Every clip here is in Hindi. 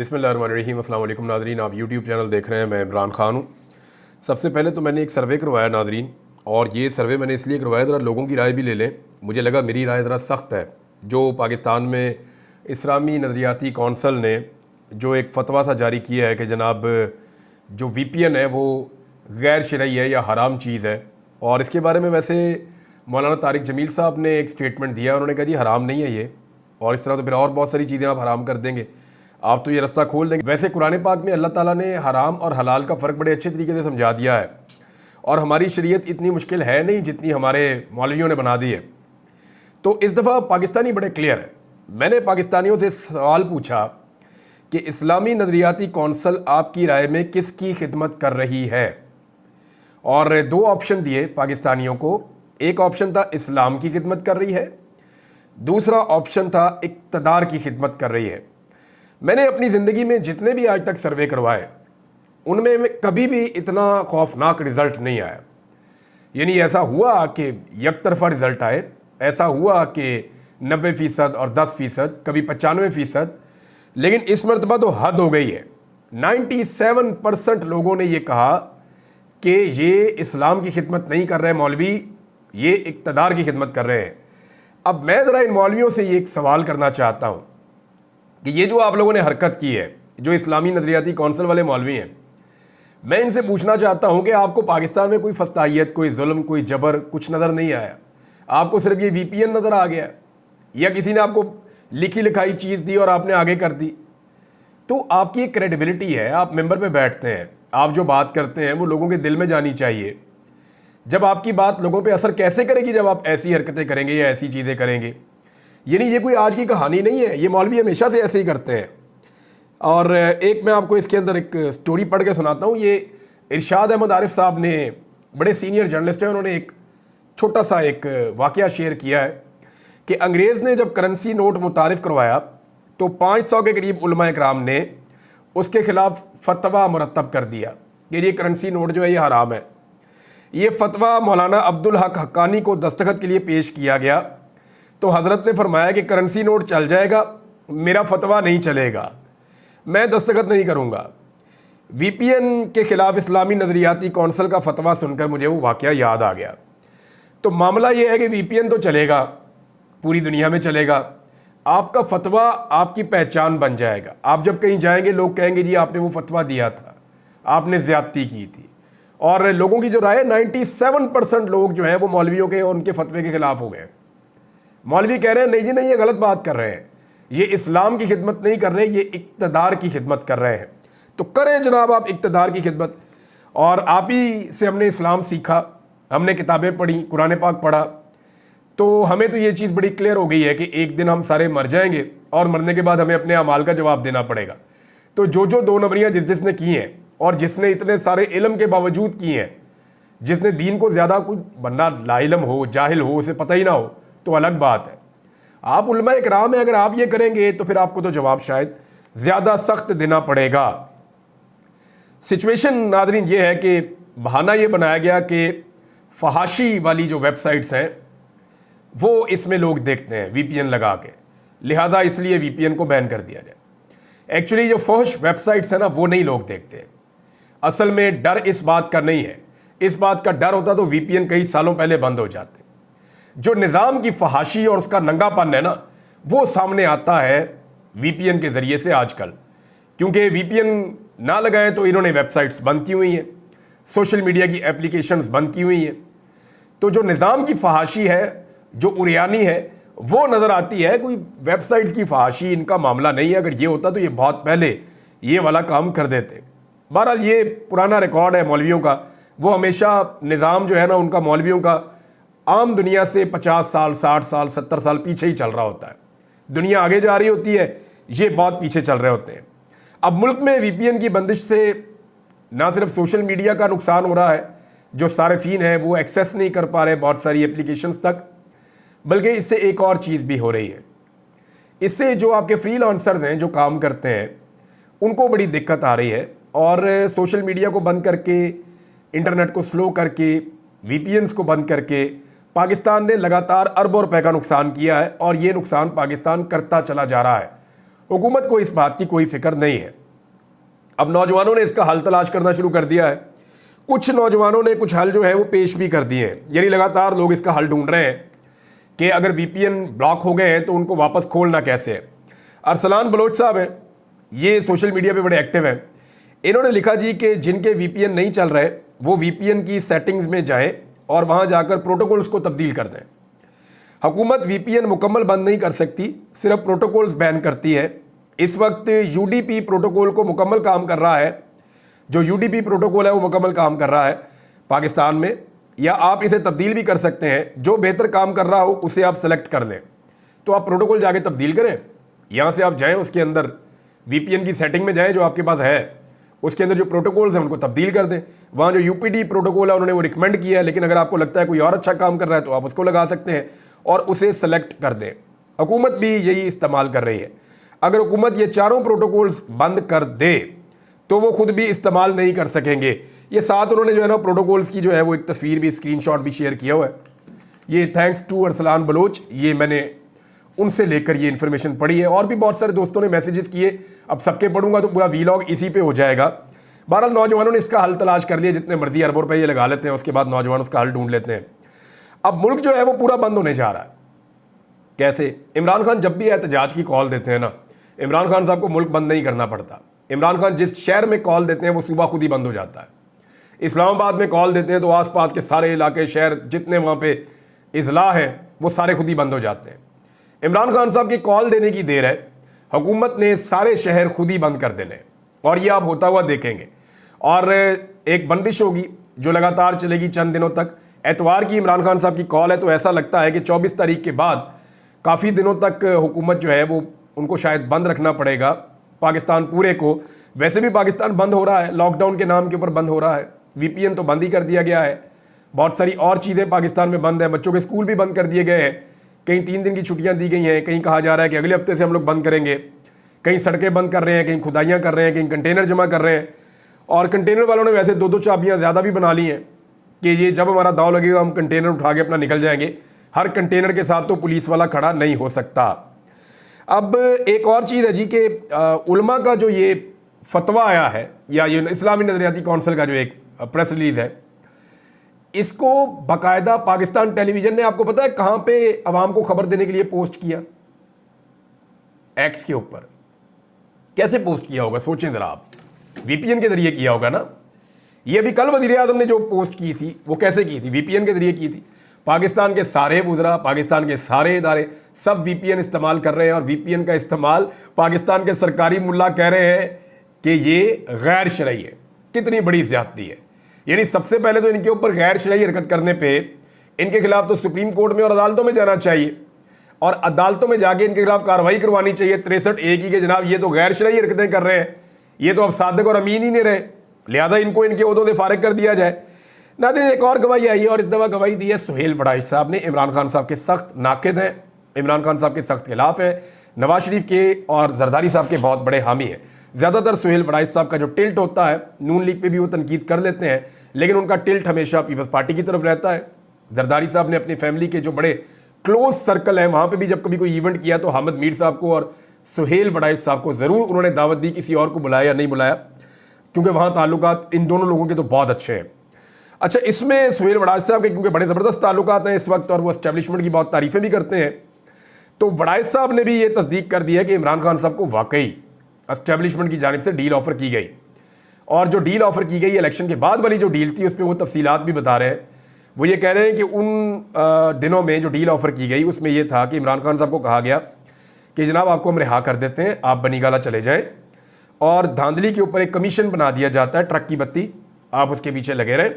बिस्मिल्लाहिर्रहमानिर्रहीम। अस्सलाम वालेकुम नादरीन, आप यूट्यूब चैनल देख रहे हैं। मैं इमरान ख़ान हूँ। सबसे पहले तो मैंने एक सर्वे करवाया नादरीन, और ये सर्वे मैंने इसलिए करवाया ज़रा लोगों की राय भी ले लें। मुझे लगा मेरी राय ज़रा सख्त है। जो पाकिस्तान में इस्लामी नज़रियाती कौंसल ने जो एक फ़तवा सा जारी किया है कि जनाब जो VPN है वो गैर शरई है या हराम चीज़ है, और इसके बारे में वैसे मौलाना तारिक जमील साहब ने एक स्टेटमेंट दिया। उन्होंने कहा जी हराम नहीं है ये, और इस तरह तो फिर और बहुत सारी चीज़ें आप हराम कर देंगे, आप तो ये रास्ता खोल देंगे। वैसे कुरान पाक में अल्लाह ताला ने हराम और हलाल का फ़र्क बड़े अच्छे तरीके से समझा दिया है, और हमारी शरीयत इतनी मुश्किल है नहीं जितनी हमारे मौलवियों ने बना दी है। तो इस दफ़ा पाकिस्तानी बड़े क्लियर है। मैंने पाकिस्तानियों से सवाल पूछा कि इस्लामी नज़रियाती कौंसल आपकी राय में किसकी खिदमत कर रही है, और दो ऑप्शन दिए पाकिस्तानियों को। एक ऑप्शन था इस्लाम की खिदमत कर रही है, दूसरा ऑप्शन था इक़्तिदार की खिदमत कर रही है। मैंने अपनी ज़िंदगी में जितने भी आज तक सर्वे करवाए उनमें कभी भी इतना खौफनाक रिज़ल्ट नहीं आया। यानी ऐसा हुआ कि एक तरफा रिज़ल्ट आए, ऐसा हुआ कि 90% और 10%, कभी 95%, लेकिन इस मरतबा तो हद हो गई है। 97% लोगों ने ये कहा कि ये इस्लाम की खिदमत नहीं कर रहे मौलवी, ये इक़्तिदार की खिदमत कर रहे हैं। अब मैं ज़रा इन मौलवियों से ये एक सवाल करना चाहता हूँ कि ये जो आप लोगों ने हरकत की है, जो इस्लामी नज़रियाती कौंसल वाले मौलवी हैं, मैं इनसे पूछना चाहता हूँ कि आपको पाकिस्तान में कोई फस्ताहियत, कोई जुल्म, कोई जबर कुछ नज़र नहीं आया? आपको सिर्फ ये VPN नज़र आ गया, या किसी ने आपको लिखी लिखाई चीज़ दी और आपने आगे कर दी? तो आपकी एक क्रेडिबिलिटी है, आप मेंबर पे बैठते हैं, आप जो बात करते हैं वो लोगों के दिल में जानी चाहिए। जब आपकी बात लोगों पे असर कैसे करेगी जब आप ऐसी हरकतें करेंगे या ऐसी चीज़ें करेंगे? यानी ये कोई आज की कहानी नहीं है, ये मौलवी हमेशा से ऐसे ही करते हैं। और एक मैं आपको इसके अंदर एक स्टोरी पढ़ के सुनाता हूँ। ये इरशाद अहमद आरिफ साहब ने, बड़े सीनियर जर्नलिस्ट हैं, उन्होंने एक छोटा सा एक वाक़या शेयर किया है कि अंग्रेज़ ने जब करेंसी नोट मुतारिफ़ करवाया तो 500 के करीब उलमा इकराम ने उसके ख़िलाफ़ फतवा मुरतब कर दिया कि ये करेंसी नोट जो है ये हराम है। ये फतवा मौलाना अब्दुल हक हक्कानी को दस्तखत के लिए पेश किया गया, तो हज़रत ने फरमाया कि करेंसी नोट चल जाएगा, मेरा फतवा नहीं चलेगा, मैं दस्तखत नहीं करूँगा। VPN के ख़िलाफ़ इस्लामी नज़रियाती कौंसल का फतवा सुनकर मुझे वो वाक़या याद आ गया। तो मामला ये है कि VPN तो चलेगा, पूरी दुनिया में चलेगा, आपका फतवा आपकी पहचान बन जाएगा। आप जब कहीं जाएंगे लोग कहेंगे जी आपने वो फतवा दिया था, आपने ज़्यादती की थी। और लोगों की जो राय है, 97% लोग जो हैं वो मौलवियों के और उनके फतवे के ख़िलाफ़ हो गए। मौलवी कह रहे हैं नहीं जी नहीं, ये गलत बात कर रहे हैं, ये इस्लाम की खिदमत नहीं कर रहे, ये इक़्तिदार की खिदमत कर रहे हैं। तो करें जनाब आप इक़्तिदार की खिदमत। और आप ही से हमने इस्लाम सीखा, हमने किताबें पढ़ी, कुरान पाक पढ़ा, तो हमें तो ये चीज़ बड़ी क्लियर हो गई है कि एक दिन हम सारे मर जाएंगे और मरने के बाद हमें अपने अमाल का जवाब देना पड़ेगा। तो जो जो दो नंबरियाँ जिसने की हैं, और जिसने इतने सारे इल्म के बावजूद की हैं, जिसने दीन को ज़्यादा कोई बंदा लाइलम हो, जाहिल हो, उसे पता ही ना हो, तो अलग बात है। आप उलमा इकराम है, अगर आप ये करेंगे तो फिर आपको तो जवाब शायद ज़्यादा सख्त देना पड़ेगा। सिचुएशन नादरीन ये है कि बहाना ये बनाया गया कि फहाशी वाली जो वेबसाइट्स हैं वो इसमें लोग देखते हैं VPN लगा के, लिहाजा इसलिए VPN को बैन कर दिया जाए। एक्चुअली जो फहश वेबसाइट्स हैं ना वो नहीं लोग देखते। असल में डर इस बात का नहीं है, इस बात का डर होता तो VPN कई सालों पहले बंद हो जाते। जो निज़ाम की फहाशी और उसका नंगापन है ना, वो सामने आता है VPN के ज़रिए से आजकल। क्योंकि VPN ना लगाएं तो इन्होंने वेबसाइट्स बंद की हुई हैं, सोशल मीडिया की एप्लीकेशंस बंद की हुई हैं। तो जो निज़ाम की फहाशी है, जो उरियानी है, वो नज़र आती है। कोई वेबसाइट्स की फहाशी इनका मामला नहीं है। अगर ये होता तो ये बहुत पहले ये वाला काम कर देते। बहरहाल ये पुराना रिकॉर्ड है मौलवियों का, वो हमेशा निज़ाम जो है ना उनका मौलवियों का आम दुनिया से 50 साल, 60 साल, 70 साल पीछे ही चल रहा होता है। दुनिया आगे जा रही होती है, ये बहुत पीछे चल रहे होते हैं। अब मुल्क में VPN की बंदिश से ना सिर्फ सोशल मीडिया का नुकसान हो रहा है, जो सारिफीन हैं वो एक्सेस नहीं कर पा रहे बहुत सारी एप्लीकेशंस तक, बल्कि इससे एक और चीज़ भी हो रही है। इससे जो आपके फ्रीलांसर्स हैं, जो काम करते हैं, उनको बड़ी दिक्कत आ रही है। और सोशल मीडिया को बंद करके, इंटरनेट को स्लो करके, VPNs को बंद करके पाकिस्तान ने लगातार अरबों रुपए का नुकसान किया है, और ये नुकसान पाकिस्तान करता चला जा रहा है। हुकूमत को इस बात की कोई फिक्र नहीं है। अब नौजवानों ने इसका हल तलाश करना शुरू कर दिया है। कुछ नौजवानों ने कुछ हल जो है वो पेश भी कर दिए हैं, यानी लगातार लोग इसका हल ढूंढ रहे हैं कि अगर वीपीएन ब्लॉक हो गए हैं तो उनको वापस खोलना कैसे है। अरसलान बलोच साहब हैं, ये सोशल मीडिया पे बड़े एक्टिव हैं। इन्होंने लिखा जी कि जिनके वीपीएन नहीं चल रहे वो वीपीएन की सेटिंग्स में जाएं और वहां जाकर प्रोटोकॉल्स को तब्दील कर दें। हुकूमत वीपीएन मुकम्मल बंद नहीं कर सकती, सिर्फ प्रोटोकॉल्स बैन करती है। इस वक्त यूडीपी प्रोटोकॉल को मुकम्मल काम कर रहा है, जो यूडीपी प्रोटोकॉल है वो मुकम्मल काम कर रहा है पाकिस्तान में, या आप इसे तब्दील भी कर सकते हैं। जो बेहतर काम कर रहा हो उसे आप सेलेक्ट कर लें, तो आप प्रोटोकॉल जाके तब्दील करें। यहाँ से आप जाएं, उसके अंदर वीपीएन की सेटिंग में जाएं जो आपके पास है, उसके अंदर जो प्रोटोकॉल्स हैं उनको तब्दील कर दें। वहाँ जो यूपीडी प्रोटोकॉल है उन्होंने वो रिकमेंड किया है, लेकिन अगर आपको लगता है कोई और अच्छा काम कर रहा है तो आप उसको लगा सकते हैं और उसे सेलेक्ट कर दें। हुकूमत भी यही इस्तेमाल कर रही है। अगर हुकूमत ये चारों प्रोटोकॉल्स बंद कर दे तो वो खुद भी इस्तेमाल नहीं कर सकेंगे। ये साथ उन्होंने जो है ना प्रोटोकॉल्स की जो है वो एक तस्वीर भी, स्क्रीनशॉट भी शेयर किया हुआ है। ये थैंक्स टू अरसलान बलोच, ये मैंने उनसे लेकर ये इन्फॉर्मेशन पढ़ी है। और भी बहुत सारे दोस्तों ने मैसेजेस किए, अब सबके पढ़ूंगा तो पूरा वीलॉग इसी पे हो जाएगा। बहरहाल नौजवानों ने इसका हल तलाश कर लिया, जितने मर्जी अरबों रुपये ये लगा लेते हैं, उसके बाद नौजवान उसका हल ढूंढ लेते हैं। अब मुल्क जो है वो पूरा बंद होने जा रहा है। कैसे? इमरान खान जब भी एहतजाज की कॉल देते हैं ना, इमरान खान साहब को मुल्क बंद नहीं करना पड़ता। इमरान खान जिस शहर में कॉल देते हैं वो सुबह खुद ही बंद हो जाता है। इस्लामाबाद में कॉल देते हैं तो आसपास के सारे इलाके, शहर जितने वहाँ पे इजला हैं वो सारे खुद ही बंद हो जाते हैं। इमरान खान साहब की कॉल देने की देर है, हुकूमत ने सारे शहर खुद ही बंद कर देने, और ये आप होता हुआ देखेंगे। और एक बंदिश होगी जो लगातार चलेगी चंद दिनों तक। एतवार की इमरान खान साहब की कॉल है, तो ऐसा लगता है कि 24 तारीख के बाद काफ़ी दिनों तक हुकूमत जो है वो उनको शायद बंद रखना पड़ेगा, पाकिस्तान पूरे को। वैसे भी पाकिस्तान बंद हो रहा है, लॉकडाउन के नाम के ऊपर बंद हो रहा है। वीपीएन तो बंद ही कर दिया गया है, बहुत सारी और चीज़ें पाकिस्तान में बंद है। बच्चों के स्कूल भी बंद कर दिए गए हैं, कहीं 3 दिन की छुट्टियां दी गई हैं, कहीं कहा जा रहा है कि अगले हफ्ते से हम लोग बंद करेंगे। कहीं सड़कें बंद कर रहे हैं, कहीं खुदाइयाँ कर रहे हैं, कहीं कंटेनर जमा कर रहे हैं। और कंटेनर वालों ने वैसे 2-2 चाबियाँ ज़्यादा भी बना ली हैं कि ये जब हमारा दाव लगेगा हम कंटेनर उठा के अपना निकल जाएंगे। हर कंटेनर के साथ तो पुलिस वाला खड़ा नहीं हो सकता। अब एक और चीज़ है जी कि उलमा का जो ये फतवा आया है, या ये इस्लामी नज़रियाती कौंसिल का जो एक प्रेस रिलीज़ है, इसको बाकायदा पाकिस्तान टेलीविज़न ने, आपको पता है कहाँ पे अवाम को खबर देने के लिए पोस्ट किया? एक्स के ऊपर। कैसे पोस्ट किया होगा सोचें ज़रा आप, वीपीएन के ज़रिए किया होगा ना। ये अभी कल वज़ीर आज़म ने जो पोस्ट की थी वो कैसे की थी? वीपीएन के ज़रिए की थी। पाकिस्तान के सारे वज़रा, पाकिस्तान के सारे इदारे सब वीपीएन इस्तेमाल कर रहे हैं, और वीपीएन का इस्तेमाल पाकिस्तान के सरकारी मुल्ला कह रहे हैं कि ये गैर शरई है। कितनी बड़ी ज़्यादती है। यानी सबसे पहले तो इनके ऊपर गैर शरई हरकत करने पे इनके खिलाफ तो सुप्रीम कोर्ट में और अदालतों में जाना चाहिए, और अदालतों में जाके इनके खिलाफ कार्रवाई करवानी चाहिए 63A की कि जनाब ये तो गैर शरई हरकतें कर रहे हैं, ये तो अब सादिक और अमीन ही नहीं रहे, लिहाजा इनको इनके ओहदों से फारिग कर दिया जाए। नाज़रीन, एक और गवाही आई है, और इस दफ़ा गवाही दी है सुहेल वड़ाइच साहब ने। इमरान खान साहब के सख्त नाक़िद हैं, इमरान खान साहब के सख्त खिलाफ हैं, नवाज शरीफ के और जरदारी साहब के बहुत बड़े हामी हैं। ज़्यादातर सुहेल वड़ाइच साहब का जो टिल्ट होता है, नून लीग पे भी वो तनकीद कर लेते हैं, लेकिन उनका टिल्ट हमेशा पीपल्स पार्टी की तरफ रहता है। जरदारी साहब ने अपनी फैमिली के जो बड़े क्लोज सर्कल हैं वहाँ पे भी जब कभी कोई इवेंट किया तो हामिद मीर साहब को और सुहेल वड़ाइच साहब को ज़रूर उन्होंने दावत दी, किसी और को बुलाया या नहीं बुलाया, क्योंकि वहाँ ताल्लुकात इन दोनों लोगों के तो बहुत अच्छे हैं। अच्छा, इसमें सुहेल वड़ाइच साहब के क्योंकि बड़े ज़बरदस्त ताल्लुकात हैं इस वक्त, और वो एस्टेब्लिशमेंट की बहुत तारीफ़ें भी करते हैं, तो वड़ाइच साहब ने भी ये तस्दीक कर दिया कि इमरान खान साहब को वाकई एस्टेब्लिशमेंट की जानिब से डील ऑफ़र की गई, और जो डील ऑफ़र की गई इलेक्शन के बाद वाली जो डील थी उसमें वो तफसीलात भी बता रहे हैं। वो ये कह रहे हैं कि उन दिनों में जो डील ऑफ़र की गई उसमें ये था कि इमरान खान साहब को कहा गया कि जनाब आपको हम रिहा कर देते हैं, आप बनीगाला चले जाएं, और धांधली के ऊपर एक कमीशन बना दिया जाता है, ट्रक की बत्ती, आप उसके पीछे लगे रहें,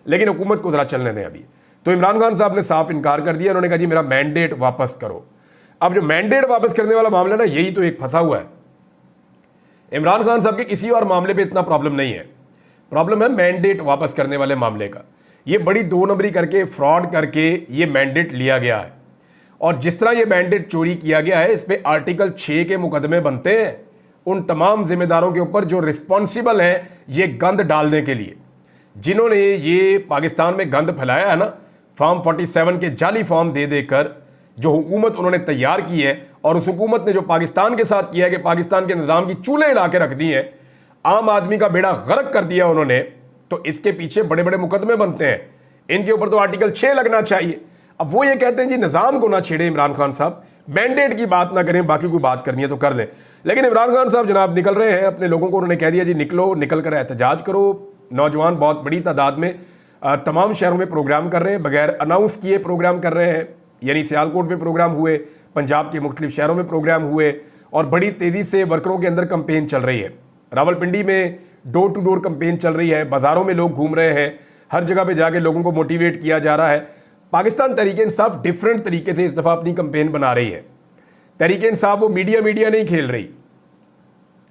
लेकिन हुकूमत को ज़रा चलने दें अभी। तो इमरान खान साहब ने साफ इनकार कर दिया, उन्होंने कहा जी मेरा मैंडेट वापस करो। अब जो मैंडेट वापस करने वाला मामला ना, यही तो एक फंसा हुआ है। इमरान खान साहब के किसी और मामले पे इतना प्रॉब्लम नहीं है, प्रॉब्लम है मैंडेट वापस करने वाले मामले का। ये बड़ी 2 नंबरी करके, फ्रॉड करके ये मैंडेट लिया गया है, और जिस तरह ये मैंडेट चोरी किया गया है इस पर आर्टिकल 6 के मुकदमे बनते हैं उन तमाम जिम्मेदारों के ऊपर जो रिस्पॉन्सिबल हैं ये गंद डालने के लिए, जिन्होंने ये पाकिस्तान में गंद फैलाया है ना, फॉर्म 47 के जाली फॉर्म दे देकर जो हुकूमत उन्होंने तैयार की है और उस हुकूमत ने जो पाकिस्तान के साथ किया है कि पाकिस्तान के निज़ाम की चूल्हे हिला के रख दी हैं, आम आदमी का बेड़ा गर्क कर दिया उन्होंने, तो इसके पीछे बड़े बड़े मुकदमे बनते हैं। इनके ऊपर तो आर्टिकल 6 लगना चाहिए। अब वो ये कहते हैं जी निज़ाम को ना छेड़े इमरान खान साहब, मैंडेट की बात ना करें, बाकी कोई बात करनी है तो कर लें। लेकिन इमरान खान साहब जनाब निकल रहे हैं, अपने लोगों को उन्होंने कह दिया जी निकलो, निकल कर एहतजाज करो। नौजवान बहुत बड़ी तादाद में तमाम शहरों में प्रोग्राम कर रहे हैं, बगैर अनाउंस किए प्रोग्राम कर रहे हैं। यानी सियालकोट में प्रोग्राम हुए, पंजाब के मुख्तलिफ शहरों में प्रोग्राम हुए और बड़ी तेज़ी से वर्करों के अंदर कंपेन चल रही है। रावलपिंडी में डोर टू डोर कंपेन चल रही है, बाज़ारों में लोग घूम रहे हैं, हर जगह पे जाके लोगों को मोटिवेट किया जा रहा है। पाकिस्तान तहरीक-ए-इंसाफ डिफरेंट तरीके से इस दफ़ा अपनी कंपेन बना रही है। तहरीक-ए-इंसाफ वो मीडिया नहीं खेल रही,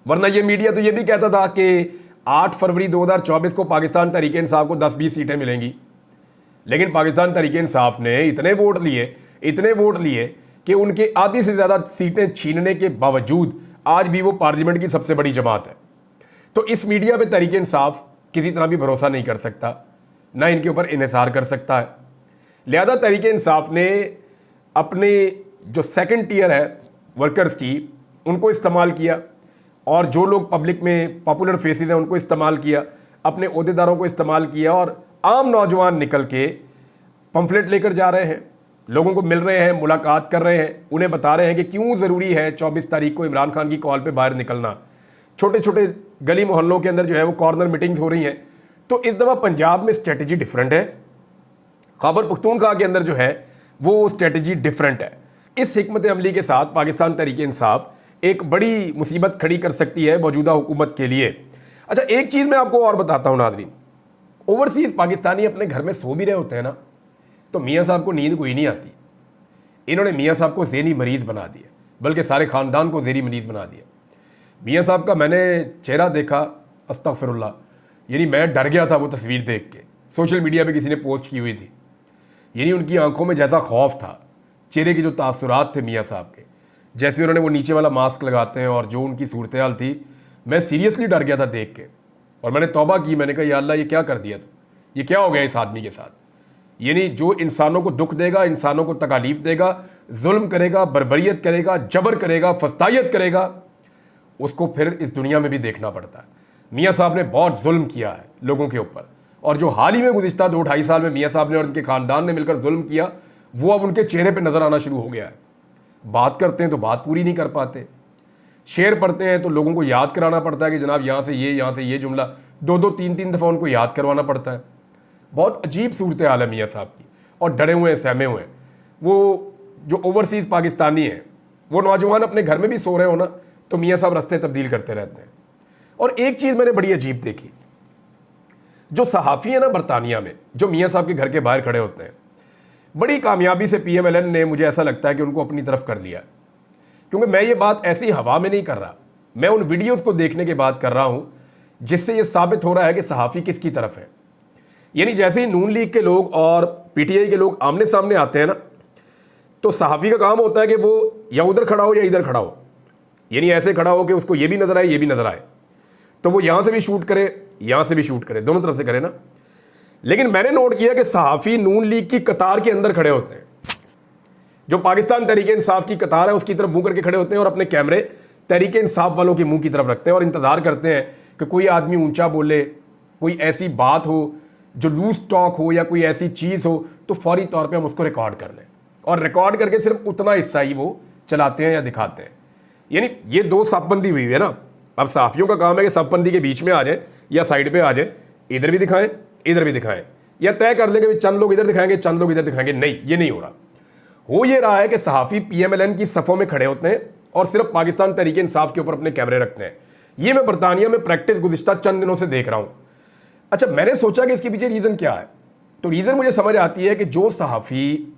वरना ये मीडिया तो ये भी कहता था कि 8 फरवरी 2024 को पाकिस्तान तहरीक-ए-इंसाफ को 10-20 सीटें मिलेंगी। लेकिन पाकिस्तान तहरीक-ए-इंसाफ ने इतने वोट लिए कि उनके आधी से ज़्यादा सीटें छीनने के बावजूद आज भी वो पार्लियामेंट की सबसे बड़ी जमात है। तो इस मीडिया पे तहरीक-ए-इंसाफ किसी तरह भी भरोसा नहीं कर सकता, ना इनके ऊपर इन्हिसार कर सकता है। लिहाजा तहरीक-ए-इंसाफ ने अपने जो सेकंड टियर है वर्कर्स की, उनको इस्तेमाल किया, और जो लोग पब्लिक में पॉपुलर फेसेस हैं उनको इस्तेमाल किया, अपने ओहदेदारों को इस्तेमाल किया, और आम नौजवान निकल के पम्फलेट लेकर जा रहे हैं, लोगों को मिल रहे हैं, मुलाकात कर रहे हैं, उन्हें बता रहे हैं कि क्यों ज़रूरी है 24 तारीख को इमरान खान की कॉल पे बाहर निकलना। छोटे छोटे गली मोहल्लों के अंदर जो है वो कॉर्नर मीटिंग्स हो रही हैं। तो इस दफ़ा पंजाब में स्ट्रेटजी डिफरेंट है, खैबर पख्तूनख्वा के अंदर जो है वो स्ट्रेटजी डिफरेंट है। इस हिकमत अमली के साथ पाकिस्तान तहरीक-ए-इंसाफ एक बड़ी मुसीबत खड़ी कर सकती है मौजूदा हुकूमत के लिए। अच्छा, एक चीज़ मैं आपको और बताता हूँ नाज़रीन, ओवरसीज़ पाकिस्तानी अपने घर में सो भी रहे होते हैं ना, तो मियाँ साहब को नींद कोई नहीं आती। इन्होंने मियाँ साहब को ज़हनी मरीज़ बना दिया, बल्कि सारे ख़ानदान को ज़हनी मरीज़ बना दिया। मियाँ साहब का मैंने चेहरा देखा, अस्तगफिरुल्लाह, यानी मैं डर गया था वो तस्वीर देख के। सोशल मीडिया पे किसी ने पोस्ट की हुई थी, यानी उनकी आंखों में जैसा खौफ था, चेहरे के जो तासुरात थे मियाँ साहब के, जैसे उन्होंने वो नीचे वाला मास्क लगाते हैं, और जो उनकी सूरत हाल थी, मैं सीरियसली डर गया था देख के। और मैंने तौबा की, मैंने कहा या अल्लाह ये क्या कर दिया तू, ये क्या हो गया इस आदमी के साथ। यानी जो इंसानों को दुख देगा, इंसानों को तकालीफ देगा, जुल्म करेगा, बर्बरियत करेगा, जबर करेगा, फस्तायत करेगा, उसको फिर इस दुनिया में भी देखना पड़ता है। मियाँ साहब ने बहुत जुल्म किया है लोगों के ऊपर, और जो हाल ही में गुज़िश्ता 2-2.5 साल में मियाँ साहब ने और उनके ख़ानदान ने मिलकर जुल्म किया, वो अब उनके चेहरे पे नज़र आना शुरू हो गया है। बात करते हैं तो बात पूरी नहीं कर पाते, शेर पढ़ते हैं तो लोगों को याद कराना पड़ता है कि जनाब यहाँ से ये जुमला 2-2, 3-3 दफ़ा उनको याद करवाना पड़ता है। बहुत अजीब सूरत हाल है मियाँ साहब की, और डरे हुए हैं, सहमे हुए हैं। वो जो ओवरसीज़ पाकिस्तानी हैं, वो नौजवान अपने घर में भी सो रहे हो ना, तो मियाँ साहब रास्ते तब्दील करते रहते हैं। और एक चीज़ मैंने बड़ी अजीब देखी, जो सहाफ़ी है ना बरतानिया में, जो मियाँ साहब के घर के बाहर खड़े होते हैं, बड़ी कामयाबी से PMLN ने, मुझे ऐसा लगता है कि उनको अपनी तरफ कर लिया। क्योंकि मैं ये बात ऐसी हवा में नहीं कर रहा, मैं उन वीडियोस को देखने के बाद कर रहा हूँ जिससे ये साबित हो रहा है कि सहाफ़ी किसकी तरफ है। यानी जैसे ही नून लीग के लोग और PTI के लोग आमने सामने आते हैं ना, तो सहाफ़ी का काम होता है कि वो या उधर खड़ा हो या इधर खड़ा हो, यानी ऐसे खड़ा हो कि उसको ये भी नज़र आए, ये भी नज़र आए, तो वो यहाँ से भी शूट करे, यहाँ से भी शूट करे, दोनों तरफ से करे ना। लेकिन मैंने नोट किया कि सहाफ़ी नून लीग की कतार के अंदर खड़े होते हैं, जो पाकिस्तान तहरीक-ए-इंसाफ की कतार है उसकी तरफ मुंह करके खड़े होते हैं, और अपने कैमरे तहरीक-ए-इंसाफ वालों के मुंह की तरफ रखते हैं, और इंतज़ार करते हैं कि कोई आदमी ऊंचा बोले, कोई ऐसी बात हो जो लूज टॉक हो या कोई ऐसी चीज़ हो, तो फौरी तौर पे हम उसको रिकॉर्ड कर लें, और रिकॉर्ड करके सिर्फ उतना हिस्सा ही वो चलाते हैं या दिखाते हैं। यानी ये दो सफबंदी हुई है ना। अब सहाफ़ियों का काम है कि सफबंदी के बीच में आ जाए या साइड पे आ जाए, इधर भी दिखाएं, इधर भी दिखाएं, या तय कर लेंगे चंद लोग इधर दिखाएंगे, चंद लोग इधर दिखाएंगे। नहीं, ये नहीं हो रहा। हो ये रहा है कि सहाफ़ी PMLN की सफ़ों में खड़े होते हैं और सिर्फ पाकिस्तान तहरीक-ए-इंसाफ के ऊपर अपने कैमरे रखते हैं। ये मैं बरतानिया में प्रैक्टिस गुज़िश्ता चंद दिनों से देख रहा हूँ। अच्छा, मैंने सोचा कि इसके पीछे रीज़न क्या है, तो रीज़न मुझे समझ आती है कि जो सहाफ़ी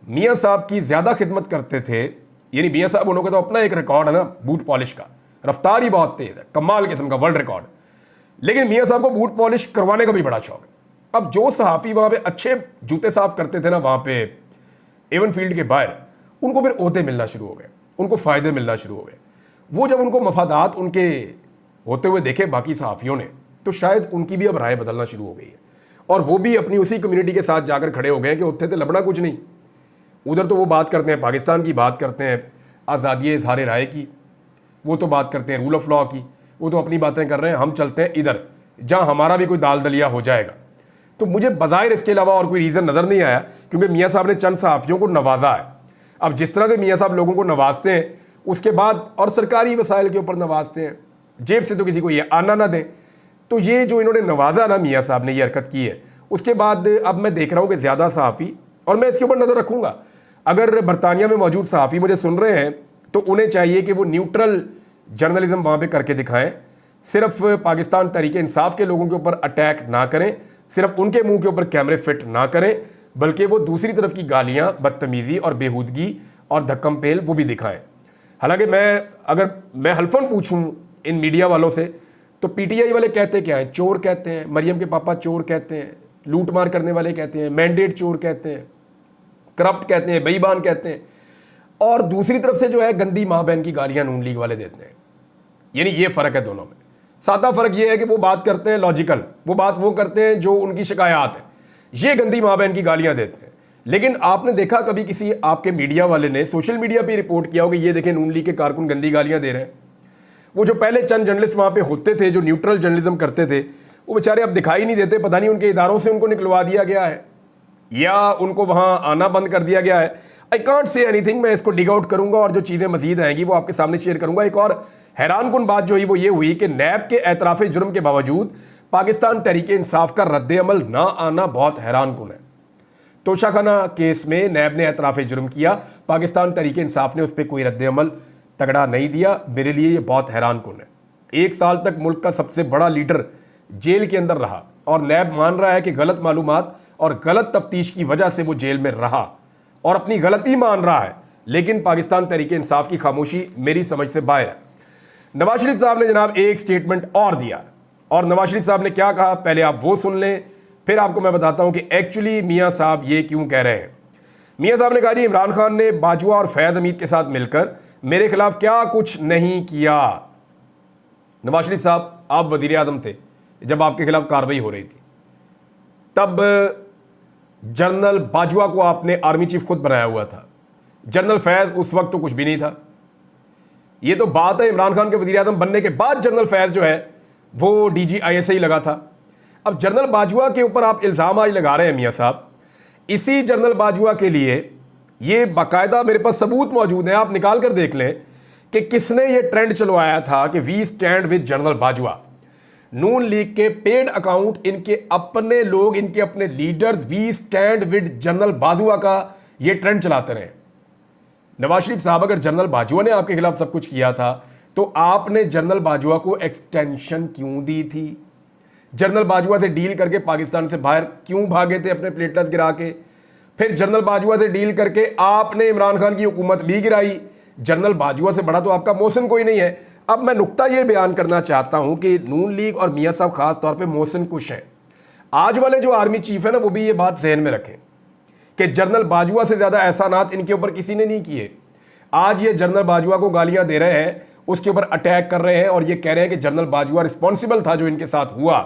मियाँ साहब की ज़्यादा खिदमत करते थे, यानी मियाँ साहब उन्होंने तो अपना एक रिकॉर्ड है ना बूट पॉलिश का, रफ्तार ही बहुत तेज़ है, कमाल किस्म का वर्ल्ड रिकॉर्ड, लेकिन मियाँ साहब को बूट पॉलिश करवाने का भी बड़ा शौक है। अब जो सहाफ़ी वहाँ पे अच्छे जूते साफ करते थे ना, वहाँ पे एवन फील्ड के बाहर, उनको फिर ओहदे मिलना शुरू हो गए, उनको फ़ायदे मिलना शुरू हो गए। वो जब उनको मफादात उनके होते हुए देखे बाकी सहाफ़ियों ने, तो शायद उनकी भी अब राय बदलना शुरू हो गई है, और वो भी अपनी उसी कम्युनिटी के साथ जाकर खड़े हो गए कि उत्थे तो लबना कुछ नहीं, उधर तो वो बात करते हैं, पाकिस्तान की बात करते हैं, आज़ादी इज़हार राय की, वो तो बात करते हैं रूल ऑफ लॉ की, वो तो अपनी बातें कर रहे हैं। हम चलते हैं इधर जहां हमारा भी कोई दाल दलिया हो जाएगा। तो मुझे बज़ाहिर इसके अलावा और कोई रीज़न नज़र नहीं आया, क्योंकि मियाँ साहब ने चंद सहाफ़ियों को नवाजा है। अब जिस तरह से मियाँ साहब लोगों को नवाजते हैं, उसके बाद और सरकारी वसाइल के ऊपर नवाजते हैं, जेब से तो किसी को ये आना ना दें। तो ये जो इन्होंने नवाजा ना, मियाँ साहब ने ये हरकत की है, उसके बाद अब मैं देख रहा हूँ कि ज़्यादा सहाफ़ी, और मैं इसके ऊपर नज़र रखूँगा, अगर बरतानिया में मौजूद सहाफ़ी मुझे सुन रहे हैं तो उन्हें चाहिए कि वो न्यूट्रल जर्नलिज्म वहाँ पे करके दिखाएं, सिर्फ पाकिस्तान तहरीके इंसाफ के लोगों के ऊपर अटैक ना करें, सिर्फ उनके मुंह के ऊपर कैमरे फिट ना करें, बल्कि वो दूसरी तरफ की गालियाँ, बदतमीज़ी और बेहूदगी और धक्कम पेल वो भी दिखाएं। हालांकि अगर मैं हल्फन पूछूं इन मीडिया वालों से, तो पीटीआई वाले कहते क्या हैं? चोर कहते हैं, मरियम के पापा चोर कहते हैं, लूट मार करने वाले कहते हैं, मैंडेट चोर कहते हैं, करप्ट कहते हैं, बेईमान कहते हैं, और दूसरी तरफ से जो है गंदी माँ बहन की गालियाँ नून लीग वाले देते हैं। यानी ये फ़र्क है दोनों में। सादा फ़र्क ये है कि वो बात करते हैं लॉजिकल, वो बात वो करते हैं जो उनकी शिकायत है, ये गंदी माँ बहन की गालियाँ देते हैं। लेकिन आपने देखा कभी किसी आपके मीडिया वाले ने सोशल मीडिया पे रिपोर्ट किया हो कि ये देखें नून लीग के कारकुन गंदी गालियाँ दे रहे हैं? वो जो पहले चंद जर्नलिस्ट वहाँ पे होते थे जो न्यूट्रल जर्नलिज्म करते थे, वो बेचारे अब दिखाई नहीं देते। पता नहीं उनके इदारों से उनको निकलवा दिया गया है या उनको वहाँ आना बंद कर दिया गया है। I can't say anything. मैं इसको डिग आउट करूँगा और जो चीज़ें मजीद आएंगी वो आपके सामने शेयर करूँगा। एक और हैरान कुन बात जो हुई वो ये हुई कि नैब के एतराफ़ जुर्म के बावजूद पाकिस्तान तहरीके इंसाफ का रद्द अमल ना आना बहुत हैरान कुन है। तोशाखाना केस में नैब ने एतराफ़ जुर्म किया, पाकिस्तान तहरीके इंसाफ ने उस पर कोई रद्द अमल तगड़ा नहीं दिया। मेरे लिए ये बहुत हैरान कुन है। 1 साल तक मुल्क का सबसे बड़ा लीडर जेल के अंदर रहा और नैब मान रहा है कि गलत मालूमात और गलत तफ्तीश की वजह से वो जेल में रहा और अपनी गलती मान रहा है, लेकिन पाकिस्तान तहरीके इंसाफ की खामोशी मेरी समझ से बाहर है। नवाज शरीफ साहब ने जनाब एक स्टेटमेंट और दिया, और नवाज शरीफ साहब ने क्या कहा पहले आप वो सुन लें, फिर आपको मैं बताता हूं कि एक्चुअली मियां साहब ये क्यों कह रहे हैं। मियां साहब ने कहा जी इमरान खान ने बाजवा और फैज़ हमीद के साथ मिलकर मेरे खिलाफ क्या कुछ नहीं किया। नवाज शरीफ साहब आप वजीर आज़म थे जब आपके खिलाफ कार्रवाई हो रही थी, तब जनरल बाजवा को आपने आर्मी चीफ खुद बनाया हुआ था। जनरल फैज़ उस वक्त तो कुछ भी नहीं था। ये तो बात है इमरान खान के वज़ीर आज़म बनने के बाद जनरल फैज़ जो है वो DGISI लगा था। अब जनरल बाजवा के ऊपर आप इल्ज़ाम आज लगा रहे हैं मियाँ साहब। इसी जनरल बाजवा के लिए ये बाकायदा मेरे पास सबूत मौजूद हैं, आप निकाल कर देख लें कि किसने ये ट्रेंड चलवाया था कि we stand with General Bajwa. Noon League के पेड अकाउंट, इनके अपने लोग, इनके अपने leaders we stand with General Bajwa का ये ट्रेंड चलाते रहे। नवाज शरीफ साहब अगर जनरल बाजवा ने आपके खिलाफ सब कुछ किया था तो आपने जनरल बाजवा को एक्सटेंशन क्यों दी थी? जनरल बाजवा से डील करके पाकिस्तान से बाहर क्यों भागे थे अपने प्लेटलेट्स गिरा के? फिर जनरल बाजवा से डील करके आपने इमरान खान की हुकूमत भी गिराई। जनरल बाजवा से बड़ा तो आपका मोहसिन कोई नहीं है। अब मैं नुक्ता ये बयान करना चाहता हूं कि नून लीग और मियाँ साहब खास तौर पे मोहसिन कुछ हैं। आज वाले जो आर्मी चीफ है ना, वो भी ये बात जहन में रखें कि जनरल बाजवा से ज़्यादा एहसानात इनके ऊपर किसी ने नहीं किए। आज ये जनरल बाजवा को गालियां दे रहे हैं, उसके ऊपर अटैक कर रहे हैं और ये कह रहे हैं कि जनरल बाजवा रिस्पॉन्सिबल था जो इनके साथ हुआ।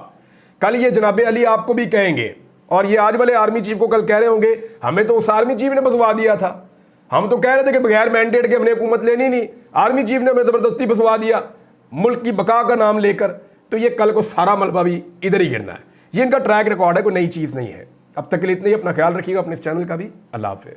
कल ये जनाब अली आपको भी कहेंगे और ये आज वाले आर्मी चीफ को कल कह रहे होंगे हमें तो उस आर्मी चीफ ने बसवा दिया था, हम तो कह रहे थे कि बगैर मैंडेट के हमने हुकूमत लेनी नहीं, आर्मी चीफ ने हमें ज़बरदस्ती बसवा दिया मुल्क की बका का नाम लेकर। तो ये कल को सारा मलबा भी इधर ही गिरना है। ये इनका ट्रैक रिकॉर्ड है, कोई नई चीज़ नहीं है। अब तक के लिए इतना ही। अपना ख्याल रखिएगा, अपने इस चैनल का भी। अल्लाह हाफ़िज़।